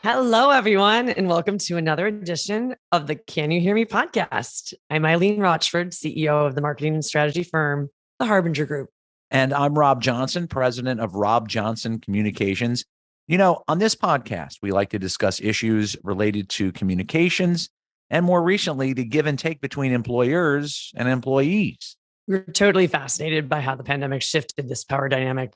Hello, everyone, and welcome to another edition of the Can You Hear Me podcast. I'm Eileen Rochford, CEO of the marketing and strategy firm, the Harbinger Group. And I'm Rob Johnson, president of Rob Johnson Communications. On this podcast, we like to discuss issues related to communications and more recently, the give and take between employers and employees. We're totally fascinated by how the pandemic shifted this power dynamic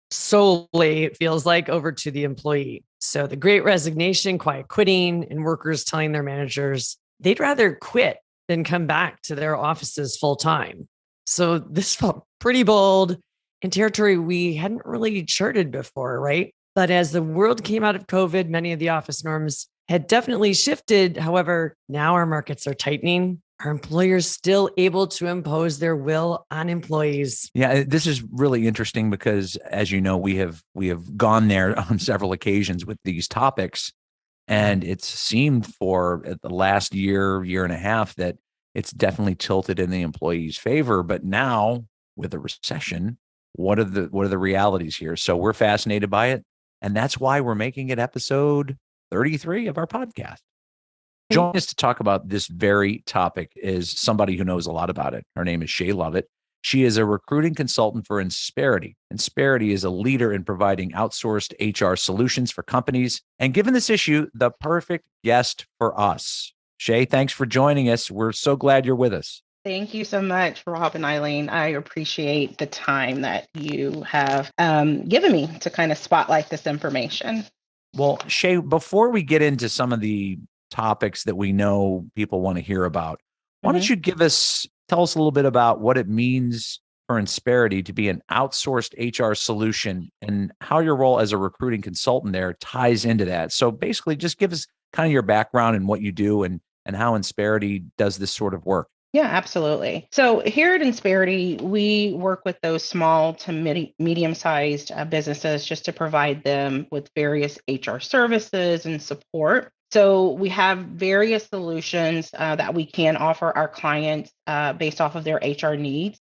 solely, it feels like, over to the employee. So the great resignation, quiet quitting, and workers telling their managers they'd rather quit than come back to their offices full time. So this felt pretty bold in territory we hadn't really charted before, right? But as the world came out of COVID, many of the office norms had definitely shifted. However, now our markets are tightening. Are employers still able to impose their will on employees? Yeah, this is really interesting because, as you know, we have gone there on several occasions with these topics, and it's seemed for the last year and a half that it's definitely tilted in the employee's favor. But now, with a recession, what are the realities here? So we're fascinated by it, and that's why we're making it episode 33 of our podcast. Joining us to talk about this very topic is somebody who knows a lot about it. Her name is Shay Lovett. She is a recruiting consultant for Insperity. Insperity is a leader in providing outsourced HR solutions for companies. And given this issue, the perfect guest for us. Shay, thanks for joining us. We're so glad you're with us. Thank you so much, Rob and Eileen. I appreciate the time that you have given me to kind of spotlight this information. Well, Shay, before we get into some of the topics that we know people want to hear about, why don't you tell us a little bit about what it means for Insperity to be an outsourced HR solution and how your role as a recruiting consultant there ties into that. So basically just give us kind of your background and what you do and how Insperity does this sort of work. Yeah, absolutely. So here at Insperity, we work with those small to medium-sized businesses just to provide them with various HR services and support. So we have various solutions that we can offer our clients based off of their HR needs.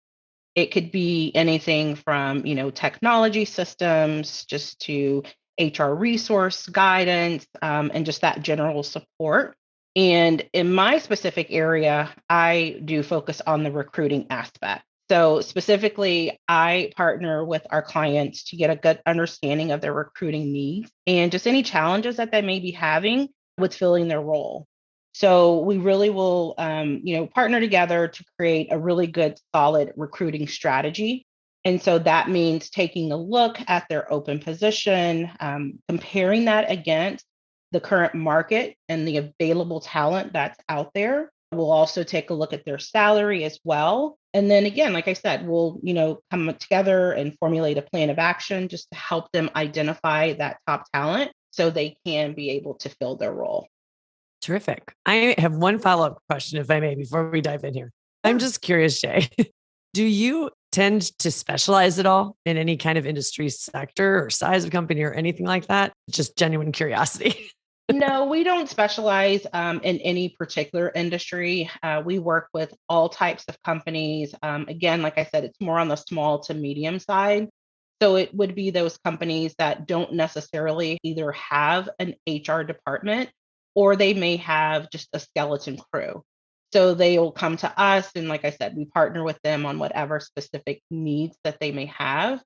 It could be anything from, technology systems, just to HR resource guidance, and just that general support. And in my specific area, I do focus on the recruiting aspect. So specifically, I partner with our clients to get a good understanding of their recruiting needs and just any challenges that they may be having with filling their role. So we really will, partner together to create a really good, solid recruiting strategy. And so that means taking a look at their open position, comparing that against the current market and the available talent that's out there. We'll also take a look at their salary as well. And then again, like I said, we'll, come together and formulate a plan of action just to help them identify that top talent so they can be able to fill their role. Terrific. I have one follow-up question, if I may, before we dive in here. I'm just curious, Shay, do you tend to specialize at all in any kind of industry sector or size of company or anything like that? Just genuine curiosity. No, we don't specialize in any particular industry. We work with all types of companies. Again, like I said, it's more on the small to medium side. So it would be those companies that don't necessarily either have an HR department or they may have just a skeleton crew. So they will come to us. And like I said, we partner with them on whatever specific needs that they may have.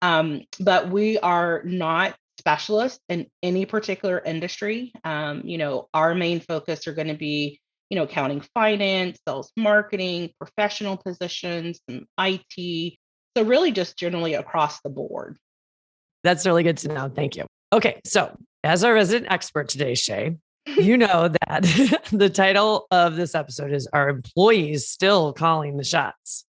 But we are not specialists in any particular industry. Our main focus are going to be, accounting, finance, sales, marketing, professional positions, and IT. So really just generally across the board. That's really good to know. Thank you. Okay. So as our resident expert today, Shay, you know that the title of this episode is Are Employees Still Calling the Shots?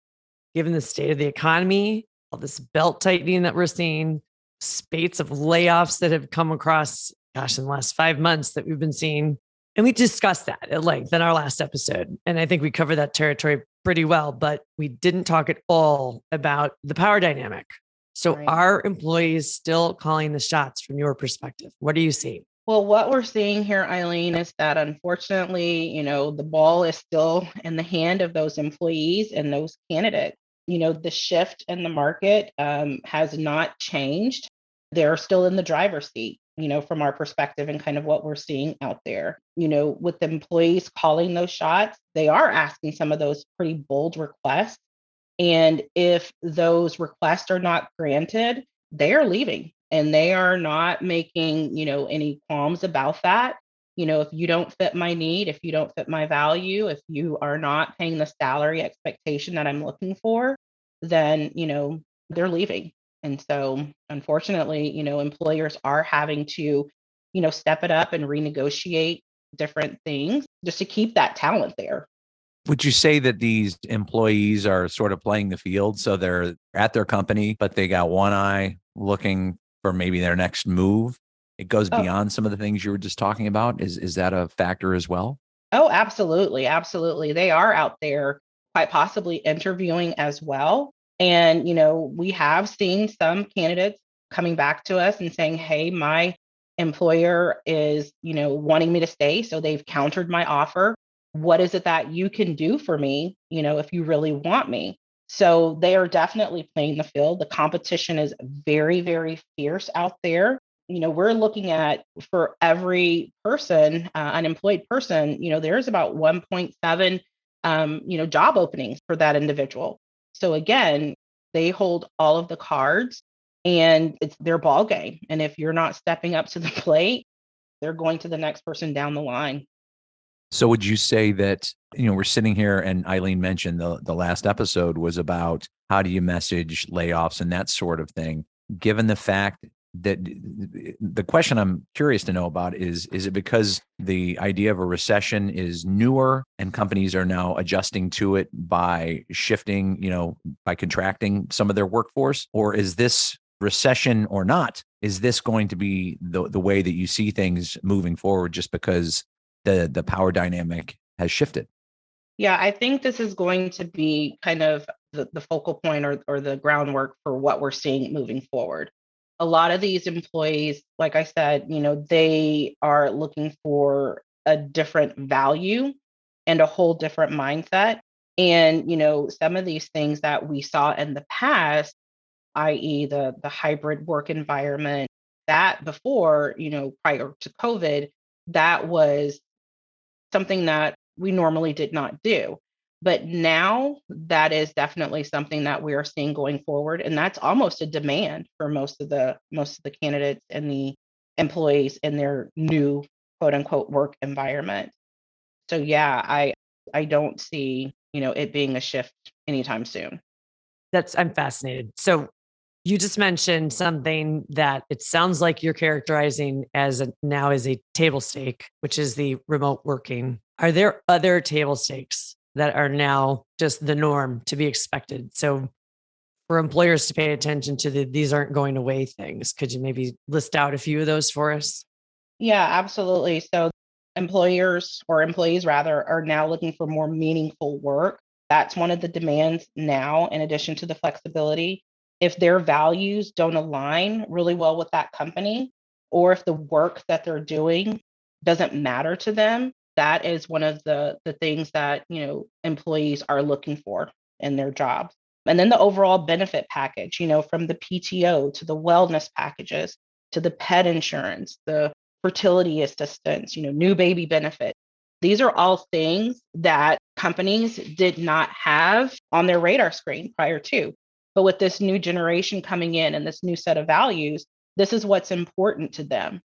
Given the state of the economy, all this belt tightening that we're seeing, spates of layoffs that have come across, in the last 5 months that we've been seeing. And we discussed that at length in our last episode. And I think we covered that territory pretty well, but we didn't talk at all about the power dynamic. So Right. Are employees still calling the shots from your perspective? What do you see? Well, what we're seeing here, Eileen, is that unfortunately, the ball is still in the hand of those employees and those candidates. The shift in the market has not changed. They're still in the driver's seat. from our perspective and kind of what we're seeing out there. With the employees calling those shots, they are asking some of those pretty bold requests. And if those requests are not granted, they are leaving and they are not making, any qualms about that. If you don't fit my need, if you don't fit my value, if you are not paying the salary expectation that I'm looking for, then, they're leaving. And so unfortunately, employers are having to, step it up and renegotiate different things just to keep that talent there. Would you say that these employees are sort of playing the field? So they're at their company, but they got one eye looking for maybe their next move. It goes Oh, beyond some of the things you were just talking about. Is that a factor as well? oh, absolutely. Absolutely. They are out there quite possibly interviewing as well. And, we have seen some candidates coming back to us and saying, hey, my employer is, wanting me to stay. So they've countered my offer. What is it that you can do for me, if you really want me? So they are definitely playing the field. The competition is very, very fierce out there. We're looking at for every person, unemployed person, there's about 1.7, job openings for that individual. So again, they hold all of the cards and it's their ball game. And if you're not stepping up to the plate, they're going to the next person down the line. So would you say that, we're sitting here and Eileen mentioned the last episode was about how do you message layoffs and that sort of thing, given the fact that the question I'm curious to know about is it because the idea of a recession is newer and companies are now adjusting to it by shifting, by contracting some of their workforce? Or is this recession or not? Is this going to be the way that you see things moving forward just because the power dynamic has shifted? Yeah, I think this is going to be kind of the focal point or the groundwork for what we're seeing moving forward. A lot of these employees, like I said, they are looking for a different value and a whole different mindset. And, some of these things that we saw in the past, i.e., the hybrid work environment, that before, prior to COVID, that was something that we normally did not do. But now that is definitely something that we are seeing going forward. And that's almost a demand for most of the candidates and the employees in their new quote unquote work environment. So yeah, I don't see, it being a shift anytime soon. I'm fascinated. So you just mentioned something that it sounds like you're characterizing now as a table stake, which is the remote working. Are there other table stakes that are now just the norm to be expected? So for employers to pay attention to these aren't going away things, could you maybe list out a few of those for us? Yeah, absolutely. So employers or employees rather are now looking for more meaningful work. That's one of the demands now, in addition to the flexibility. If their values don't align really well with that company, or if the work that they're doing doesn't matter to them, that is one of the things that, employees are looking for in their jobs. And then the overall benefit package, from the PTO to the wellness packages to the pet insurance, the fertility assistance, new baby benefit. These are all things that companies did not have on their radar screen prior to. But with this new generation coming in and this new set of values, this is what's important to them.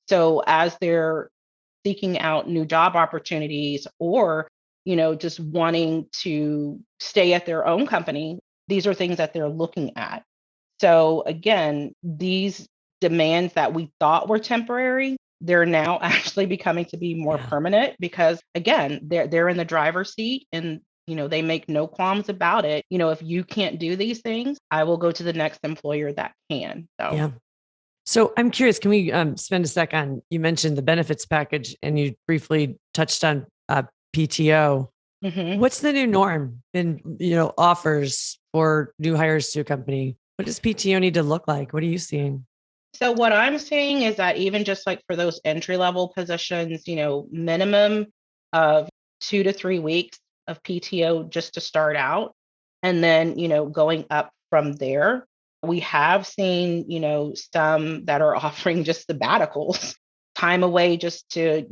So as they're seeking out new job opportunities or, just wanting to stay at their own company, these are things that they're looking at. So again, these demands that we thought were temporary, they're now actually becoming to be more Yeah. permanent because again, they're in the driver's seat and they make no qualms about it. If you can't do these things, I will go to the next employer that can. So Yeah. So I'm curious, can we spend a sec on, you mentioned the benefits package and you briefly touched on PTO. mhm. What's the new norm in, offers for new hires to a company? What does PTO need to look like? What are you seeing? So what I'm saying is that even just like for those entry level positions, minimum of 2 to 3 weeks of PTO just to start out, and then going up from there. We have seen, some that are offering just sabbaticals, time away just to,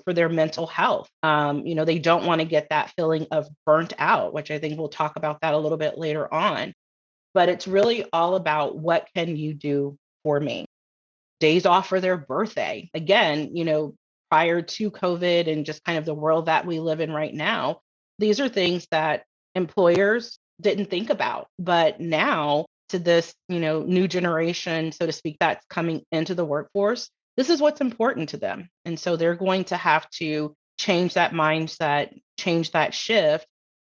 for their mental health. They don't want to get that feeling of burnt out, which I think we'll talk about that a little bit later on. But it's really all about, what can you do for me? Days off for their birthday. Again, prior to COVID and just kind of the world that we live in right now, these are things that employers didn't think about. But now, to this, new generation, so to speak, that's coming into the workforce, this is what's important to them. And so they're going to have to change that mindset, change that shift.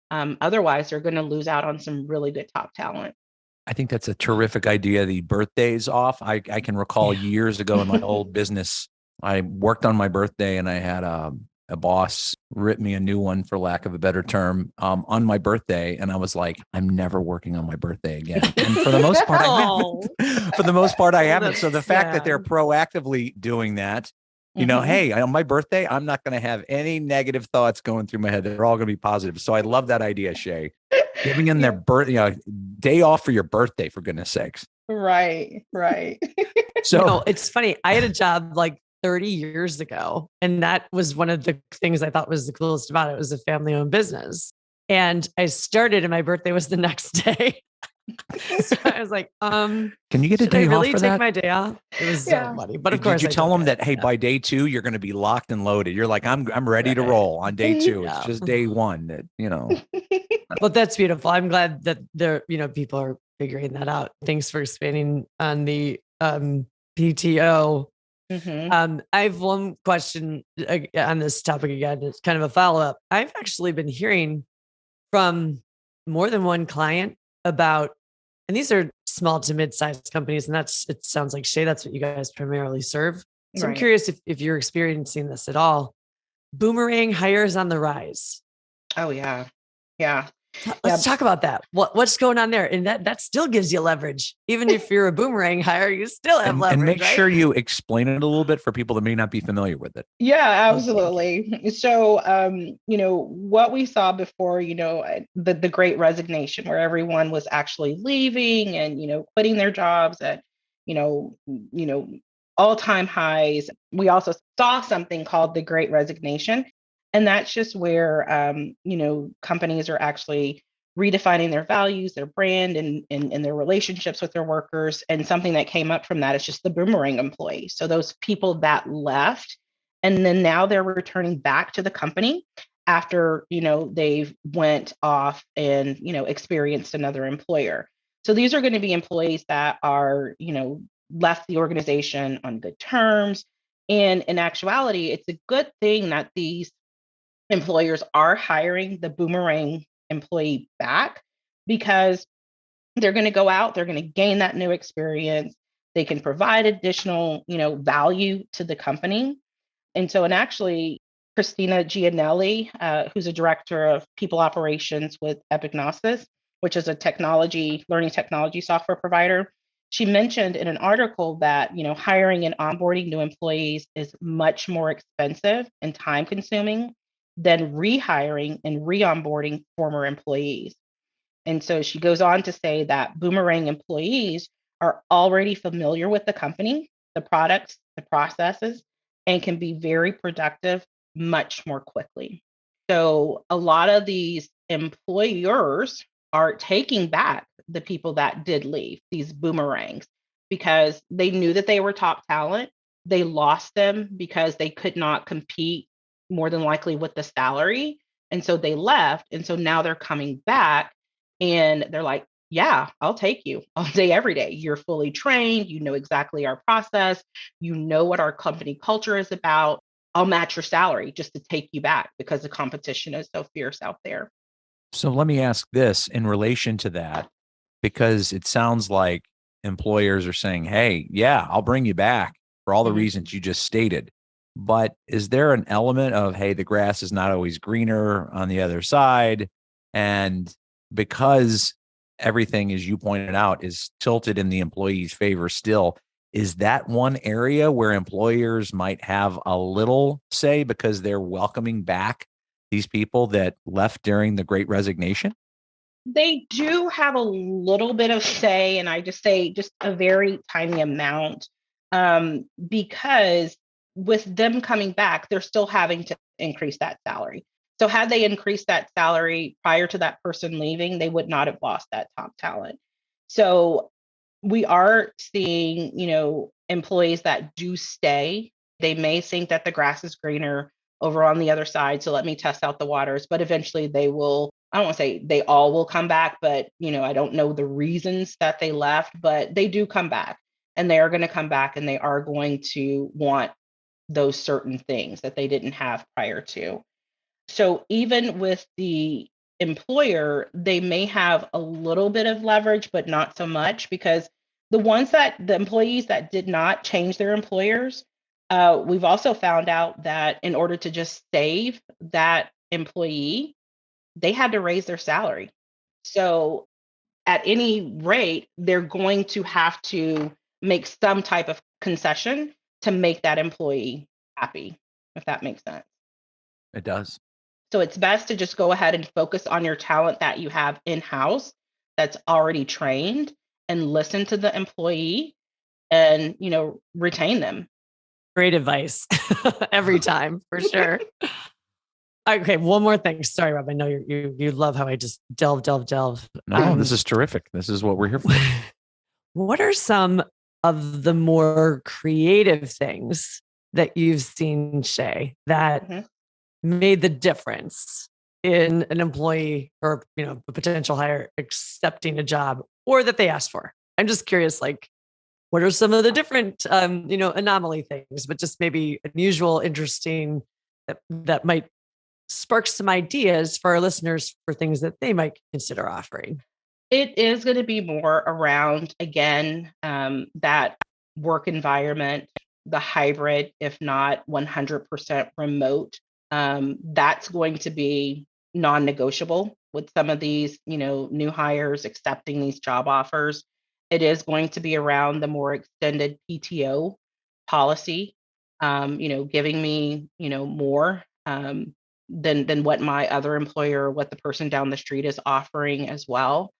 Otherwise, they're going to lose out on some really good top talent. I think that's a terrific idea. The birthdays off. I can recall years ago in my old business, I worked on my birthday and I had a boss rip me a new one, for lack of a better term, on my birthday. And I was like, I'm never working on my birthday again. And for the most part, I haven't. For the most part, I haven't. So the fact that they're proactively doing that, hey, on my birthday, I'm not going to have any negative thoughts going through my head. They're all going to be positive. So I love that idea, Shay. Giving them their day off for your birthday, for goodness sakes. Right. So it's funny. I had a job like 30 years ago, and that was one of the things I thought was the coolest about it. It was a family-owned business. And I started and my birthday was the next day. So I was like, can you get a day off for that? Take my day off? It was so funny. But of course, did you tell them that, hey, by day 2, you're going to be locked and loaded? You're like, I'm ready to roll on day 2. It's just day 1 that, But that's beautiful. I'm glad that people are figuring that out. Thanks for expanding on the PTO. I have one question on this topic again. It's kind of a follow-up. I've actually been hearing from more than one client about, and these are small to mid-sized companies, and it sounds like, Shay, that's what you guys primarily serve. So I'm curious if you're experiencing this at all. Boomerang hires on the rise. Oh, yeah. Yeah. Let's talk about that. What's going on there? And that still gives you leverage. Even if you're a boomerang hire, you still have leverage. And make sure you explain it a little bit for people that may not be familiar with it. Yeah, absolutely. So, what we saw before, the Great Resignation, where everyone was actually leaving and, quitting their jobs at, all-time highs. We also saw something called the Great Resignation. And that's just where, companies are actually redefining their values, their brand, and their relationships with their workers. And something that came up from that is just the boomerang employees. So those people that left, and then now they're returning back to the company after, they've went off and, experienced another employer. So these are going to be employees that are, left the organization on good terms. And in actuality, it's a good thing that these employers are hiring the boomerang employee back, because they're going to go out, they're going to gain that new experience. They can provide additional, value to the company. And so, and actually, Christina Gianelli, who's a director of people operations with Epignosis, which is a learning technology software provider, she mentioned in an article that, hiring and onboarding new employees is much more expensive and time consuming than rehiring and re-onboarding former employees. And so she goes on to say that boomerang employees are already familiar with the company, the products, the processes, and can be very productive much more quickly. So a lot of these employers are taking back the people that did leave, these boomerangs, because they knew that they were top talent. They lost them because they could not compete, more than likely, with the salary. And so they left. And so now they're coming back and they're like, yeah, I'll take you all day, every day. You're fully trained. You know exactly our process. You know what our company culture is about. I'll match your salary just to take you back, because the competition is so fierce out there. So let me ask this in relation to that, because it sounds like employers are saying, hey, yeah, I'll bring you back for all the reasons you just stated. But is there an element of, hey, the grass is not always greener on the other side? And because everything, as you pointed out, is tilted in the employee's favor still, is that one area where employers might have a little say because they're welcoming back these people that left during the Great Resignation? They do have a little bit of say, and I just say just a very tiny amount, because with them coming back, they're still having to increase that salary. So had they increased that salary prior to that person leaving, they would not have lost that top talent. So we are seeing, employees that do stay. They may think that the grass is greener over on the other side. So let me test out the waters. But eventually they will, I don't want to say they all will come back, but I don't know the reasons that they left, but they do come back, and they are going to come back, and they are going to want those certain things that they didn't have prior to. So even with the employer, they may have a little bit of leverage, but not so much, because the employees that did not change their employers, we've also found out that in order to just save that employee, they had to raise their salary. So at any rate, they're going to have to make some type of concession to make that employee happy, if that makes sense. It does. So it's best to just go ahead and focus on your talent that you have in-house that's already trained, and listen to the employee and, retain them. Great advice every time, for sure. Okay, one more thing. Sorry, Rob. I know you love how I just delve. No, this is terrific. This is what we're here for. What are some of the more creative things that you've seen, Shay, that made the difference in an employee or a potential hire accepting a job, or that they asked for? I'm just curious, like, what are some of the different anomaly things, but just maybe unusual, interesting, that might spark some ideas for our listeners for things that they might consider offering? It is going to be more around, again, that work environment, the hybrid, if not 100% remote. That's going to be non-negotiable with some of these, new hires accepting these job offers. It is going to be around the more extended PTO policy, giving me, more than what my other employer, what the person down the street is offering as well.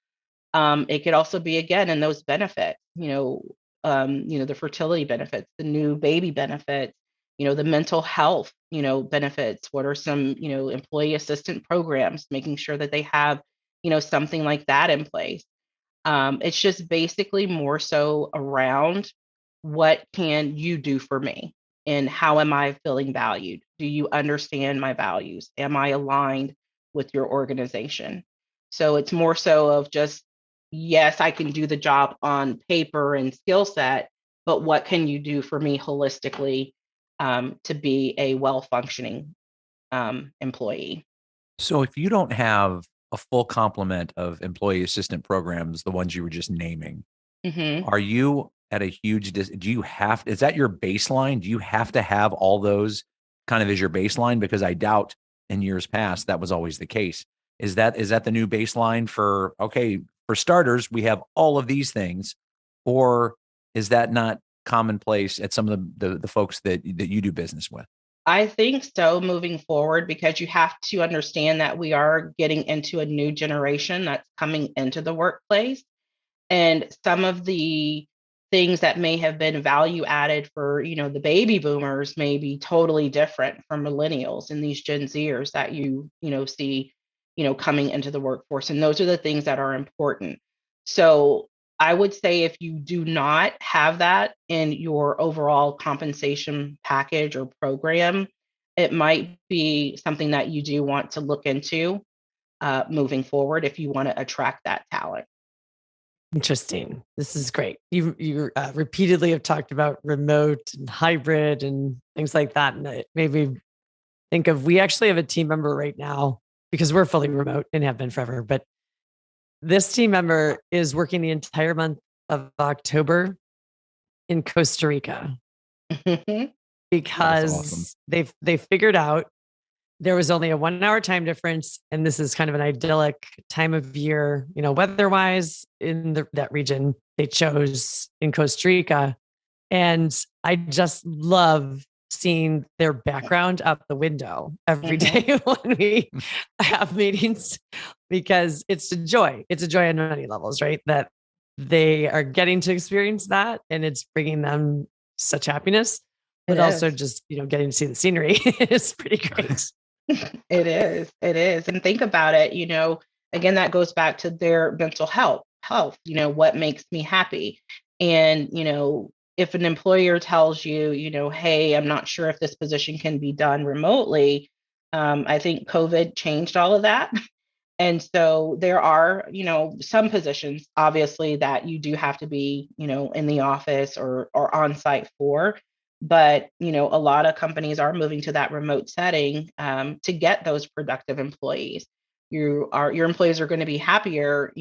It could also be, again, in those benefits, the fertility benefits, the new baby benefits, the mental health, benefits. What are some, employee assistant programs, making sure that they have, something like that in place. It's just basically more so around, what can you do for me? And how am I feeling valued? Do you understand my values? Am I aligned with your organization? So it's more so of just, yes, I can do the job on paper and skill set, but what can you do for me holistically, to be a well-functioning employee? So if you don't have a full complement of employee assistant programs, the ones you were just naming, are you at a huge do you have, is that your baseline? Do you have to have all those kind of as your baseline? Because I doubt in years past that was always the case. Is that the new baseline for, okay, for starters, we have all of these things, or is that not commonplace at some of the folks that you do business with? I think so, moving forward, because you have to understand that we are getting into a new generation that's coming into the workplace. And some of the things that may have been value added for, the baby boomers may be totally different from millennials and these Gen Zers that see, coming into the workforce. And those are the things that are important. So I would say, if you do not have that in your overall compensation package or program, it might be something that you do want to look into, moving forward, if you want to attract that talent. Interesting. This is great. You repeatedly have talked about remote and hybrid and things like that, and it made me think of, we actually have a team member right now, because we're fully remote and have been forever. But this team member is working the entire month of October in Costa Rica, because awesome. they figured out there was only a 1 hour time difference. And this is kind of an idyllic time of year, weather-wise in that region. They chose in Costa Rica. And I just love seeing their background out the window every day when we have meetings, because it's a joy. It's a joy on many levels, right? That they are getting to experience that, and it's bringing them such happiness, but also just, getting to see the scenery is pretty great. It is. It is. And think about it, again, that goes back to their mental health, what makes me happy. And, if an employer tells you, hey, I'm not sure if this position can be done remotely, I think COVID changed all of that. And so there are, some positions, obviously, that you do have to be, in the office or on site for. But, a lot of companies are moving to that remote setting to get those productive employees. Your employees are going to be happier,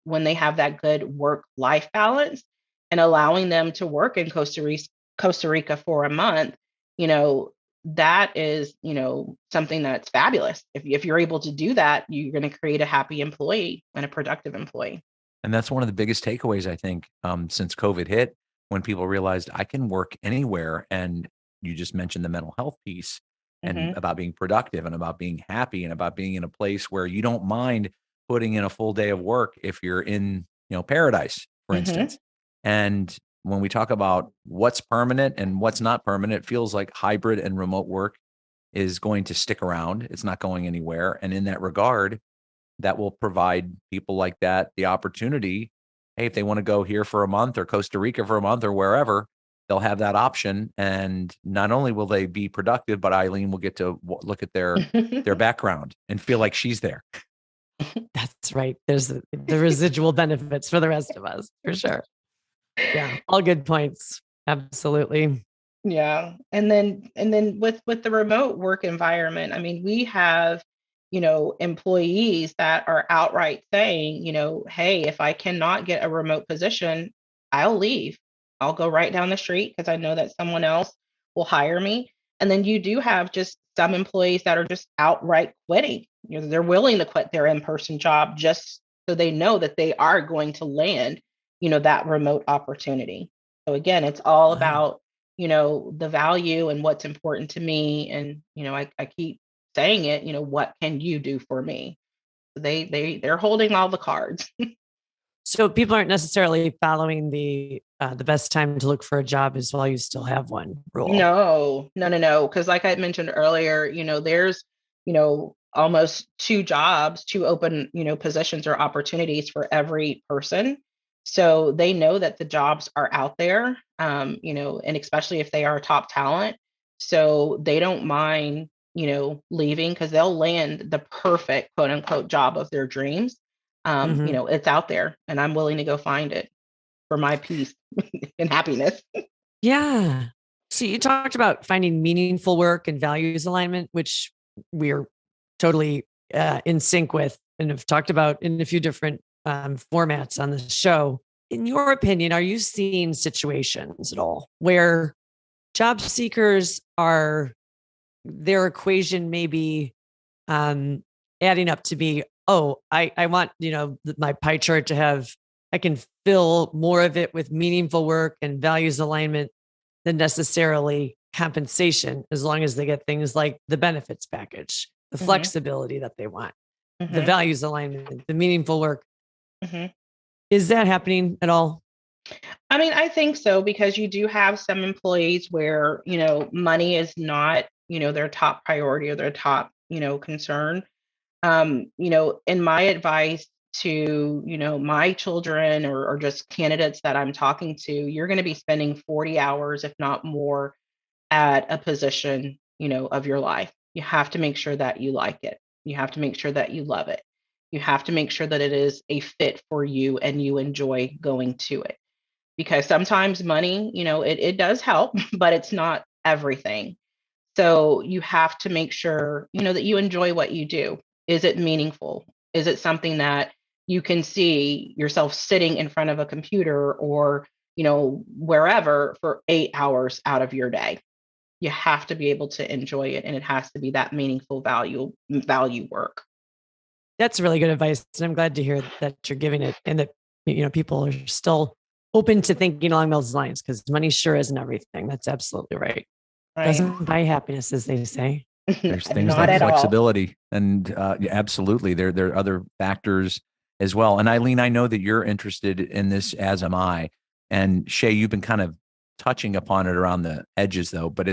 when they have that good work-life balance, and allowing them to work in Costa Rica for a month, that is, something that's fabulous. If you're able to do that, you're going to create a happy employee and a productive employee. And that's one of the biggest takeaways, I think, since COVID hit, when people realized I can work anywhere. And you just mentioned the mental health piece and about being productive and about being happy and about being in a place where you don't mind putting in a full day of work if you're in, paradise, for instance. And when we talk about what's permanent and what's not permanent, it feels like hybrid and remote work is going to stick around. It's not going anywhere. And in that regard, that will provide people like that the opportunity. Hey, if they want to go here for a month or Costa Rica for a month or wherever, they'll have that option. And not only will they be productive, but Eileen will get to look at their background and feel like she's there. That's right. There's the residual benefits for the rest of us, for sure. Yeah, all good points. Absolutely. Yeah. And then with the remote work environment, I mean, we have, employees that are outright saying, hey, if I cannot get a remote position, I'll leave. I'll go right down the street because I know that someone else will hire me. And then you do have just some employees that are just outright quitting. They're willing to quit their in-person job just so they know that they are going to land, that remote opportunity. So again, it's all about, the value and what's important to me. And, I keep saying it, what can you do for me? They're holding all the cards. So people aren't necessarily following the best time to look for a job is while you still have one rule. No. Because like I mentioned earlier, there's, almost two open, positions or opportunities for every person. So they know that the jobs are out there, and especially if they are top talent. So they don't mind, leaving because they'll land the perfect quote unquote job of their dreams. It's out there and I'm willing to go find it for my peace and happiness. Yeah. So you talked about finding meaningful work and values alignment, which we're totally in sync with and have talked about in a few different formats on the show. In your opinion, are you seeing situations at all where job seekers their equation maybe adding up to be, I want, my pie chart to have, I can fill more of it with meaningful work and values alignment than necessarily compensation, as long as they get things like the benefits package, the flexibility that they want, the values alignment, the meaningful work. Is that happening at all? I mean, I think so, because you do have some employees where, money is not, their top priority or their top, concern. In my advice to, my children or just candidates that I'm talking to, you're going to be spending 40 hours, if not more, at a position, of your life. You have to make sure that you like it. You have to make sure that you love it. You have to make sure that it is a fit for you and you enjoy going to it. Because sometimes money, it does help, but it's not everything. So you have to make sure, that you enjoy what you do. Is it meaningful? Is it something that you can see yourself sitting in front of a computer or, wherever for 8 hours out of your day? You have to be able to enjoy it, and it has to be that meaningful value work. That's really good advice. And I'm glad to hear that you're giving it and that, people are still open to thinking along those lines, because money sure isn't everything. That's absolutely right. Right. Doesn't buy happiness, as they say. There's things Not like at all. flexibility, and yeah, absolutely, there are other factors as well. And Eileen, I know that you're interested in this, as am I. And Shay, you've been kind of touching upon it around the edges, though. But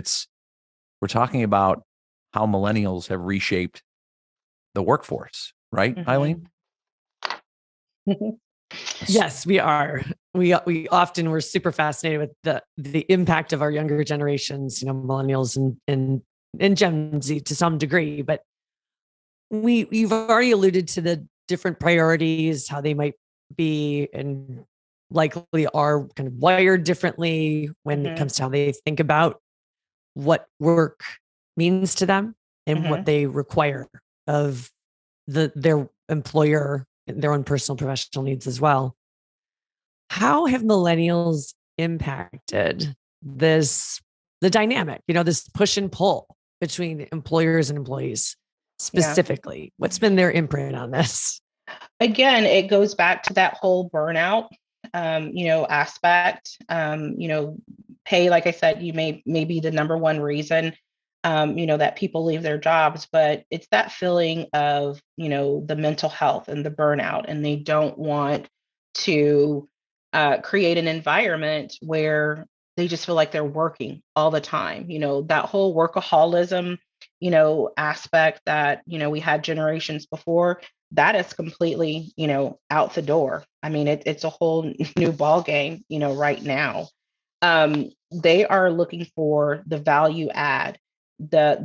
we're talking about how millennials have reshaped the workforce, right, Eileen? Yes, we are. We often we're super fascinated with the impact of our younger generations, millennials and Gen Z to some degree. But you've already alluded to the different priorities, how they might be and likely are kind of wired differently when it comes to how they think about what work means to them and what they require of their employer, their own personal professional needs as well. How have millennials impacted the dynamic, this push and pull between employers and employees specifically? Yeah. What's been their imprint on this? Again, it goes back to that whole burnout, aspect. Pay, like I said, you may be the number one reason, that people leave their jobs, but it's that feeling of, the mental health and the burnout, and they don't want to create an environment where they just feel like they're working all the time. That whole workaholism, aspect that, we had generations before, that is completely, out the door. I mean, it's a whole new ball game, right now. They are looking for the value add, the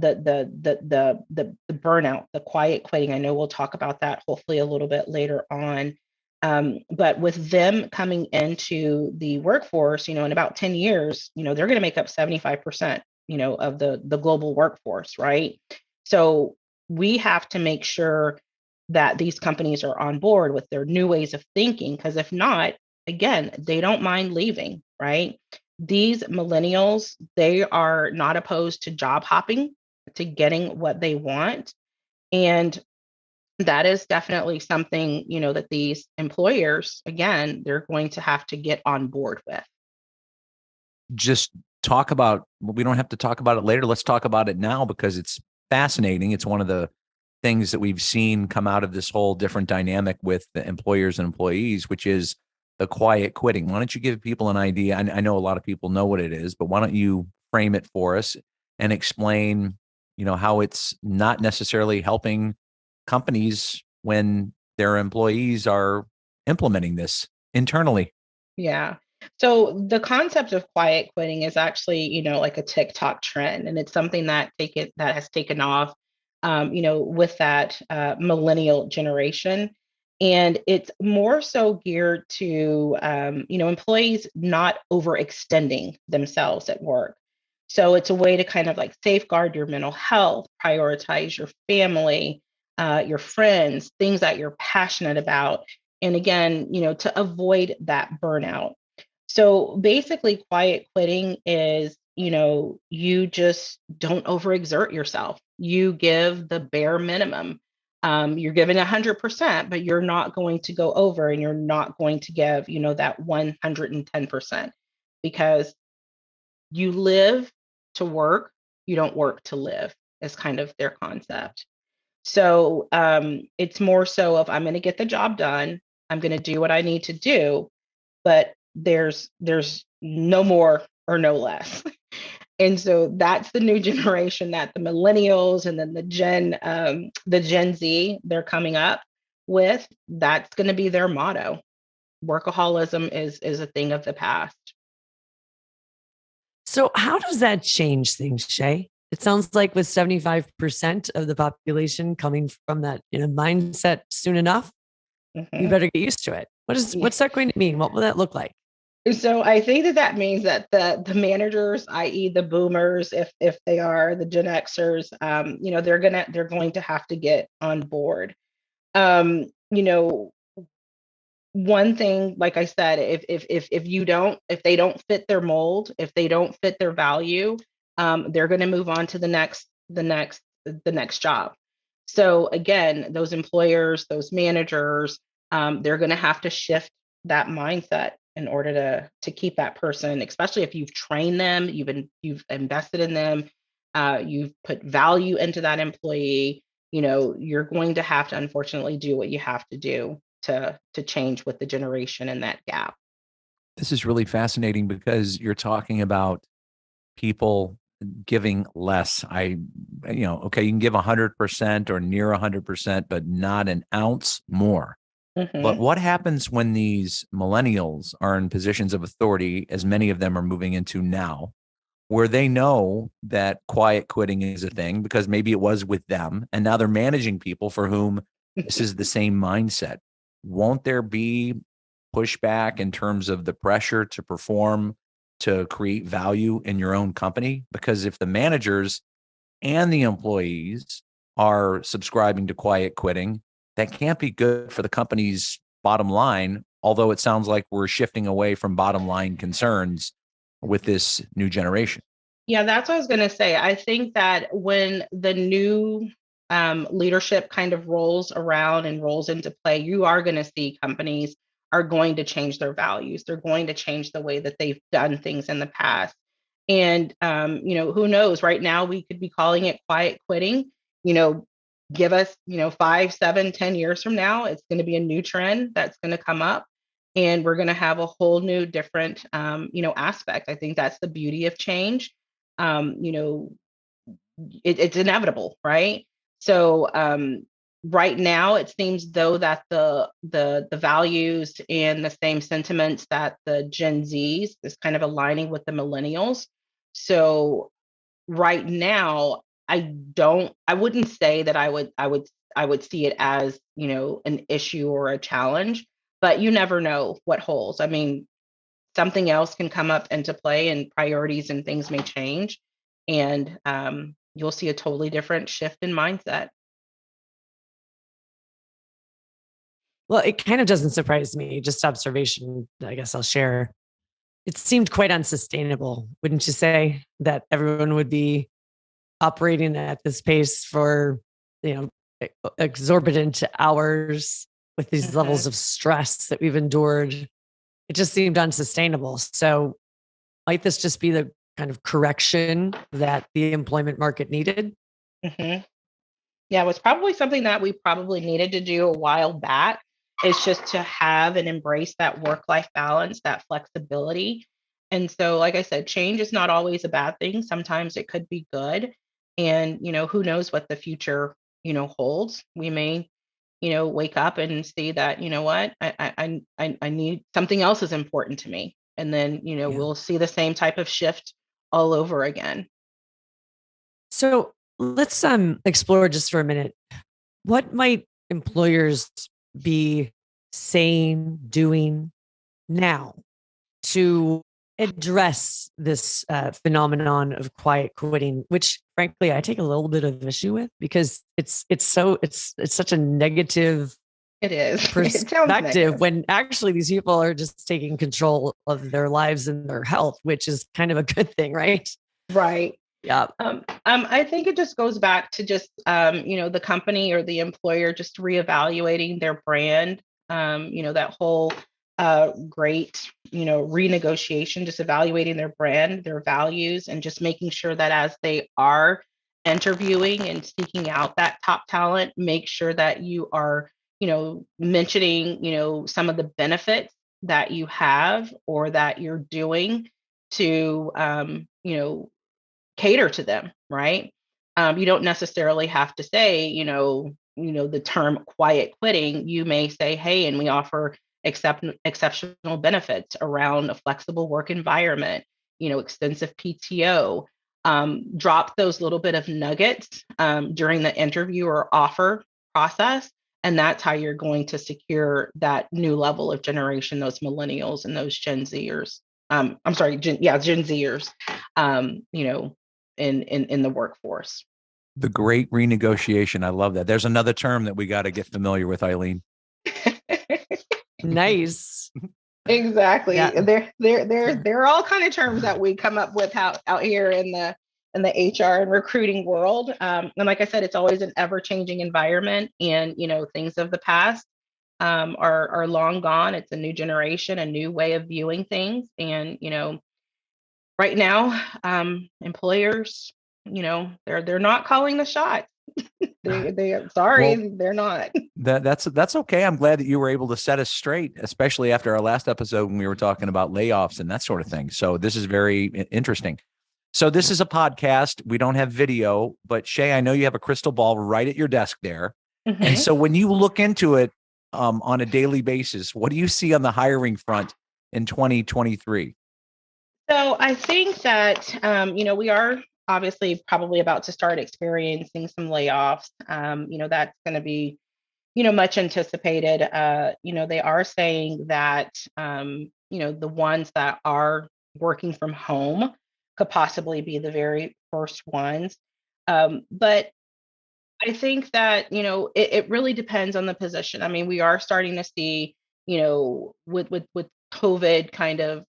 burnout, the quiet quitting. I know we'll talk about that hopefully a little bit later on. But with them coming into the workforce, in about 10 years, they're going to make up 75%, of the global workforce, right? So we have to make sure that these companies are on board with their new ways of thinking, because if not, again, they don't mind leaving, right? These millennials, they are not opposed to job hopping, to getting what they want. And that is definitely something, that these employers, again, they're going to have to get on board with. Just talk about, we don't have to talk about it later. Let's talk about it now because it's fascinating. It's one of the things that we've seen come out of this whole different dynamic with the employers and employees, which is the quiet quitting. Why don't you give people an idea? I know a lot of people know what it is, but why don't you frame it for us and explain, how it's not necessarily helping companies when their employees are implementing this internally? Yeah. So the concept of quiet quitting is actually, like a TikTok trend, and it's something that has taken off, with that millennial generation. And it's more so geared to, employees not overextending themselves at work. So it's a way to kind of like safeguard your mental health, prioritize your family, your friends, things that you're passionate about. And again, to avoid that burnout. So basically, quiet quitting is, you just don't overexert yourself. You give the bare minimum. You're giving 100%, but you're not going to go over, and you're not going to give, that 110%, because you live to work, you don't work to live, is kind of their concept. So it's more so of, I'm going to get the job done. I'm going to do what I need to do, but there's no more or no less. And so that's the new generation that the millennials and then the Gen Z, they're coming up with. That's going to be their motto. Workaholism is a thing of the past. So how does that change things, Shay? It sounds like with 75% of the population coming from that mindset soon enough, you better get used to it. What's that going to mean? What will that look like? So I think that means that the managers, i.e. the boomers, if they are the Gen Xers, they're going to have to get on board. One thing, like I said, if they don't fit their mold, if they don't fit their value, they're going to move on to the next job. So again, those employers, those managers, they're going to have to shift that mindset. in order to keep that person, especially if you've trained them, you've invested in them, you've put value into that employee. You're going to have to unfortunately do what you have to do to change with the generation and that gap. This is really fascinating because you're talking about people giving less. Okay, you can give 100% or near 100%, but not an ounce more. But Mm-hmm. what happens when these millennials are in positions of authority, as many of them are moving into now, where they know that quiet quitting is a thing because maybe it was with them, and now they're managing people for whom this is the same mindset? Won't there be pushback in terms of the pressure to perform, to create value in your own company? Because if the managers and the employees are subscribing to quiet quitting, that can't be good for the company's bottom line. Although it sounds like we're shifting away from bottom line concerns with this new generation. Yeah, that's what I was going to say. I think that when the new leadership kind of rolls around and rolls into play, you are going to see companies are going to change their values. They're going to change the way that they've done things in the past. And, who knows? Right now, we could be calling it quiet quitting. Give us, 5, 7, 10 years from now, it's going to be a new trend that's going to come up. And we're going to have a whole new different, aspect. I think that's the beauty of change. um, you know, it's inevitable, right? So right now, it seems though that the values and the same sentiments that the Gen Zs is kind of aligning with the millennials. So right now, I wouldn't say that I would see it as, an issue or a challenge, but you never know what holds. I mean, something else can come up into play and priorities and things may change. And you'll see a totally different shift in mindset. Well, it kind of doesn't surprise me. Just observation, I guess I'll share. It seemed quite unsustainable, wouldn't you say, that everyone would be operating at this pace for, you know, exorbitant hours with these levels Mhm. of stress that we've endured? It just seemed unsustainable. So might this just be the kind of correction that the employment market needed? Mhm. Yeah, it was probably something that we probably needed to do a while back. It's just to have and embrace that work-life balance, that flexibility. And so, like I said, change is not always a bad thing. Sometimes it could be good. And, who knows what the future, holds. We may, wake up and see that, what, I need something else is important to me. And then, Yeah. we'll see the same type of shift all over again. So let's explore just for a minute. What might employers be saying, doing now to address this phenomenon of quiet quitting, which frankly I take a little bit of issue with because it's such a negative It is. It sounds perspective negative. when actually these people are just taking control of their lives and their health, which is kind of a good thing, right? Right. Yeah. I think it just goes back to just the company or the employer just reevaluating their brand. That whole great, renegotiation, just evaluating their brand, their values, and just making sure that as they are interviewing and seeking out that top talent, make sure that you are, mentioning, some of the benefits that you have or that you're doing to, cater to them, right? You don't necessarily have to say, the term quiet quitting. You may say, hey, and we offer exceptional benefits around a flexible work environment, extensive PTO. Drop those little bit of nuggets during the interview or offer process. And that's how you're going to secure that new level of generation, those millennials and those Gen Zers. I'm sorry, Gen Zers. You know, in the workforce. The great renegotiation. I love that. There's another term that we got to get familiar with, Eileen. Nice. Exactly. Yeah. There are all kind of terms that we come up with out here in the HR and recruiting world. And like I said, it's always an ever changing environment, and things of the past are long gone. It's a new generation, a new way of viewing things. And, right now, employers, they're not calling the shots. Sorry, Well, they're not. that's okay. I'm glad that you were able to set us straight, especially after our last episode when we were talking about layoffs and that sort of thing. So this is very interesting. So this is a podcast. We don't have video, but Shay, I know you have a crystal ball right at your desk there. Mm-hmm. And so when you look into it on a daily basis, what do you see on the hiring front in 2023? So I think that, we are obviously probably about to start experiencing some layoffs. That's going to be, much anticipated. They are saying that, the ones that are working from home could possibly be the very first ones. But I think that, it really depends on the position. I mean, we are starting to see, with COVID kind of,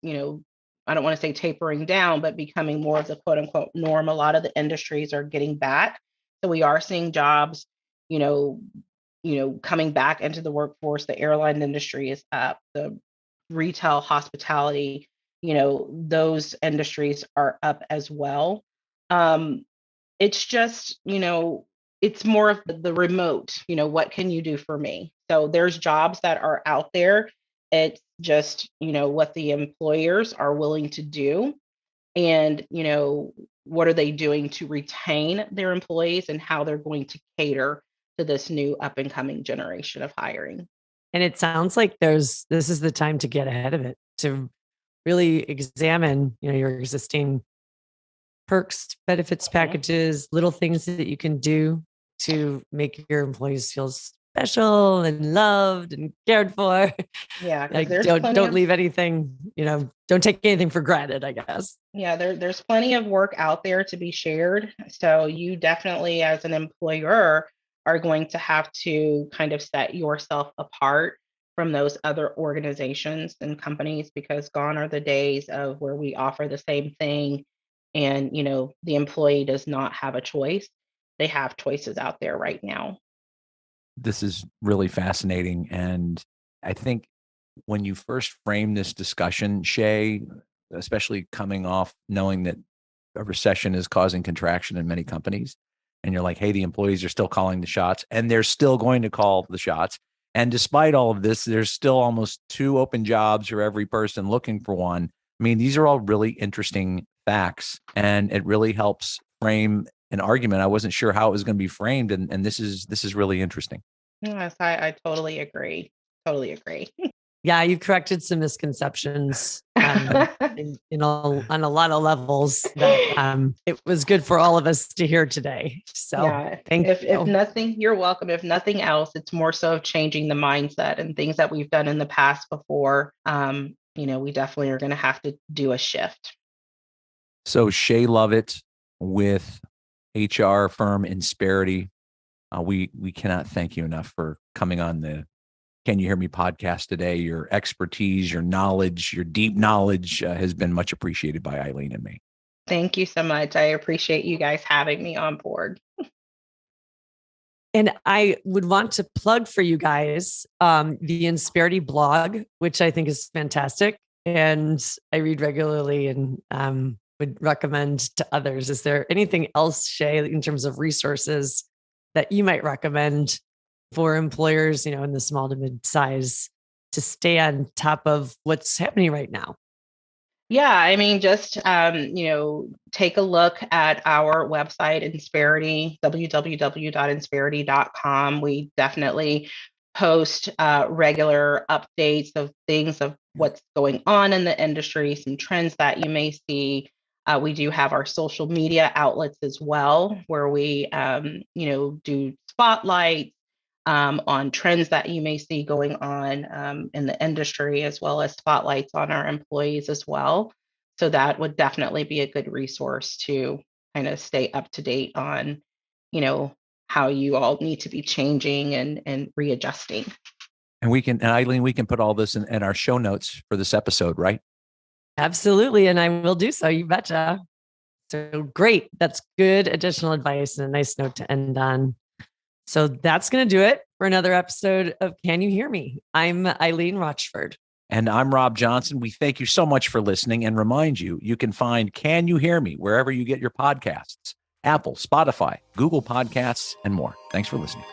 I don't want to say tapering down, but becoming more of the quote unquote norm. A lot of the industries are getting back. So we are seeing jobs, you know, coming back into the workforce. The airline industry is up, the retail, hospitality, those industries are up as well. Um, it's just, it's more of the remote, what can you do for me? So there's jobs that are out there. It's just, what the employers are willing to do. And, what are they doing to retain their employees and how they're going to cater to this new up and coming generation of hiring. And it sounds like this is the time to get ahead of it, to really examine, your existing perks, benefits, packages, little things that you can do to make your employees feel special and loved and cared for. Yeah, like don't leave anything, don't take anything for granted, I guess. Yeah, there's plenty of work out there to be shared. So you definitely, as an employer, are going to have to kind of set yourself apart from those other organizations and companies, because gone are the days of where we offer the same thing and, the employee does not have a choice. They have choices out there right now. This is really fascinating. And I think when you first framed this discussion, Shay, especially coming off knowing that a recession is causing contraction in many companies, and you're like, hey, the employees are still calling the shots and they're still going to call the shots. And despite all of this, there's still almost 2 open jobs for every person looking for one. I mean, these are all really interesting facts, and it really helps frame an argument. I wasn't sure how it was going to be framed. And this is really interesting. Yes, I totally agree. Totally agree. Yeah, you corrected some misconceptions on a lot of levels that it was good for all of us to hear today. So yeah, thank you. If nothing, you're welcome. If nothing else, it's more so of changing the mindset and things that we've done in the past before. We definitely are going to have to do a shift. So Shay Lovett with HR firm Insperity. We cannot thank you enough for coming on the Can You Hear Me podcast today. Your expertise, your knowledge, your deep knowledge has been much appreciated by Eileen and me. Thank you so much. I appreciate you guys having me on board. And I would want to plug for you guys the Insperity blog, which I think is fantastic. And I read regularly and would recommend to others. Is there anything else, Shay, in terms of resources that you might recommend for employers, in the small to mid-size, to stay on top of what's happening right now? Yeah, I mean, just, take a look at our website, Insperity, www.insperity.com. We definitely post regular updates of things of what's going on in the industry, some trends that you may see. We do have our social media outlets as well, where we, do spotlights on trends that you may see going on in the industry, as well as spotlights on our employees as well. So that would definitely be a good resource to kind of stay up to date on, how you all need to be changing and readjusting. And Eileen, we can put all this in our show notes for this episode, right? Absolutely. And I will do so. You betcha. So great. That's good additional advice and a nice note to end on. So that's going to do it for another episode of Can You Hear Me? I'm Eileen Rochford. And I'm Rob Johnson. We thank you so much for listening and remind you, you can find Can You Hear Me wherever you get your podcasts, Apple, Spotify, Google Podcasts, and more. Thanks for listening.